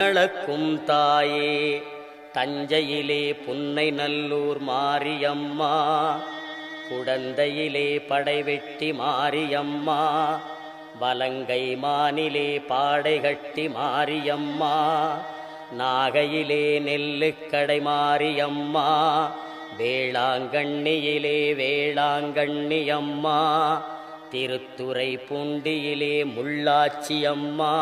மங்களக்கும் தாயே தஞ்சையிலே புன்னை நல்லூர் மாரியம்மா, குடந்தையிலே படைவெட்டி மாரியம்மா, வலங்கை மானிலே பாடைகட்டி மாரியம்மா, நாகையிலே நெல்லுக்கடை மாரியம்மா, வேளாங்கண்ணியிலே வேளாங்கண்ணியம்மா, திருத்துறை பூண்டியிலே முள்ளாச்சியம்மா,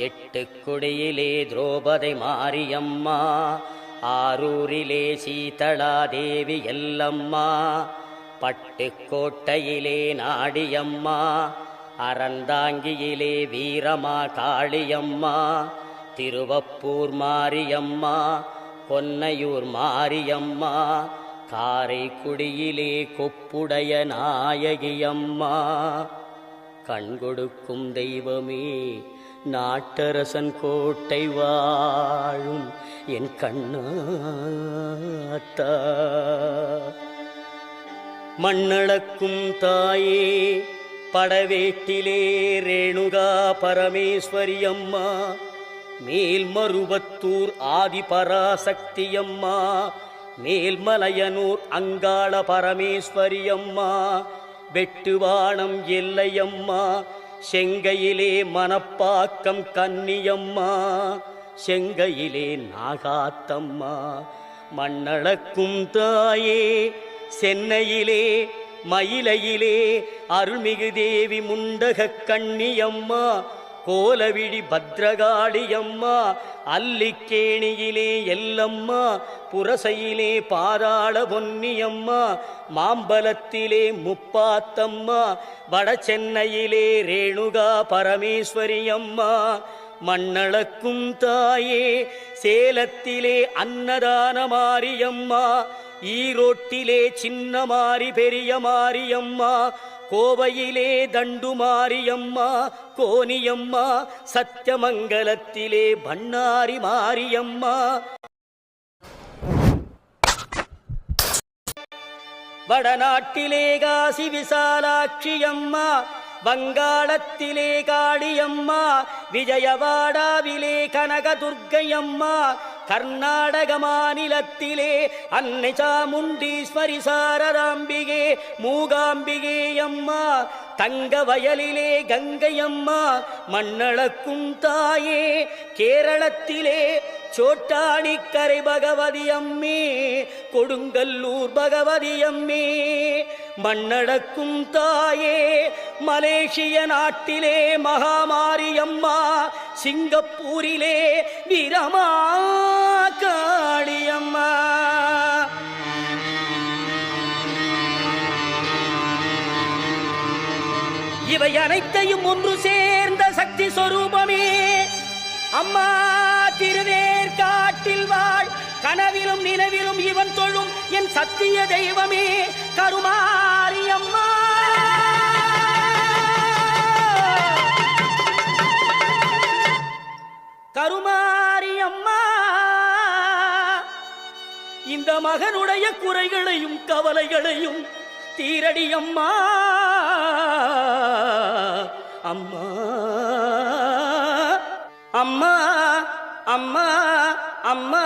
எட்டுக்குடியிலே திரௌபதி மாரியம்மா, ஆரூரிலே சீதளாதேவி எல்லம்மா, பட்டுக்கோட்டையிலே நாடியம்மா, அறந்தாங்கியிலே வீரமா காளியம்மா, திருவப்பூர் மாரியம்மா, கொன்னையூர் மாரியம்மா, காரைக்குடியிலே கொப்புடைய நாயகியம்மா. கண்கொடுக்கும் தெய்வமே நாட்டரசன் கோட்டை வாழும் என் கண்ணாத்தா, மண்ணளக்கும் தாயே படவேட்டிலே ரேணுகா பரமேஸ்வரியம்மா, மேல்மருவத்தூர் ஆதிபராசக்தியம்மா, மேல்மலையனூர் அங்காள பரமேஸ்வரியம்மா, வெட்டுவானம் எல்லையம்மா, செங்கையிலே மணப்பாக்கம் கன்னியம்மா, செங்கையிலே நாகாத்தம்மா. மண்ணளக்கும் தாயே சென்னையிலே மயிலையிலே அருள்மிகு தேவி முண்டக கண்ணியம்மா, கோலவிழி பத்ரகாளியம்மா, அல்லிக்கேணியிலே எல்லம்மா, புரசையிலே பாதாள பொன்னியம்மா, மாம்பலத்திலே முப்பாத்தம்மா, வடசென்னையிலே ரேணுகா பரமேஸ்வரியம்மா. மண்ணளக்கும் தாயே சேலத்திலே அன்னதான மாரியம்மா, ஈரோட்டிலே சின்ன மாரி பெரிய மாரியம்மா, கோவையிலே தண்டு மாரியம்மா, கோனியம்மா, சத்தியமங்கலத்திலே பண்ணாரி மாரியம்மா, வடநாட்டிலே காசி விசாலாட்சியம்மா, வங்காளத்திலே காளியம்மா, விஜயவாடாவிலே கனகதுர்க்கையம்மா, கர்நாடக மாநிலத்திலே அன்னை சாமுண்டீஸ்வரி சாரதாம்பிகே மூகாம்பிகேயம்மா, தங்க வயலிலே கங்கையம்மா. மண்ணளக்கும் தாயே கேரளத்திலே சோட்டாணிக்கரை பகவதி அம்மே, கொடுங்கல்லூர் பகவதி அம்மே. மண்ணளக்கும் தாயே மலேசிய நாட்டிலே மகாமாரியம்மா, சிங்கப்பூரிலே வீரமா காளியம்மா. இவை அனைத்தையும் ஒன்று சேர்ந்த சக்தி சொரூபமே அம்மா திருவேற்காட்டில் வாழ், கனவிலும் நினைவிலும் இவன் தொழும் என் சத்திய தெய்வமே கருமாரியம்மா. கருமாரியம்மா, இந்த மகனுடைய குறைகளையும் கவலைகளையும் தீரடியம்மா. அம்மா அம்மா அம்மா அம்மா